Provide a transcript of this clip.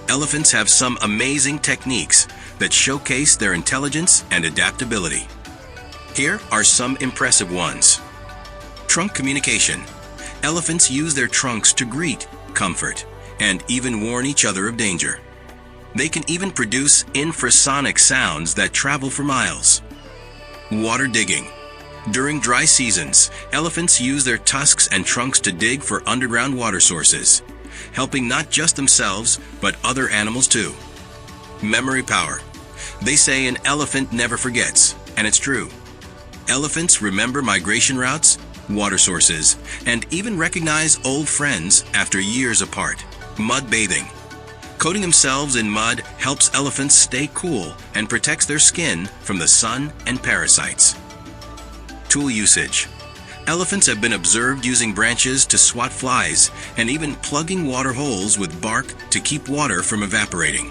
Elephants have some amazing techniques that showcase their intelligence and adaptability. Here are some impressive ones. Trunk communication. Elephants use their trunks to greet, comfort, and even warn each other of danger. They can even produce infrasonic sounds that travel for miles. Water digging. During dry seasons, elephants use their tusks and trunks to dig for underground water sources, helping not just themselves, but other animals too. Memory power. They say an elephant never forgets, and it's true. Elephants remember migration routes, water sources, and even recognize old friends after years apart. Mud bathing. Coating themselves in mud helps elephants stay cool and protects their skin from the sun and parasites. Tool usage. Elephants have been observed using branches to swat flies and even plugging water holes with bark to keep water from evaporating.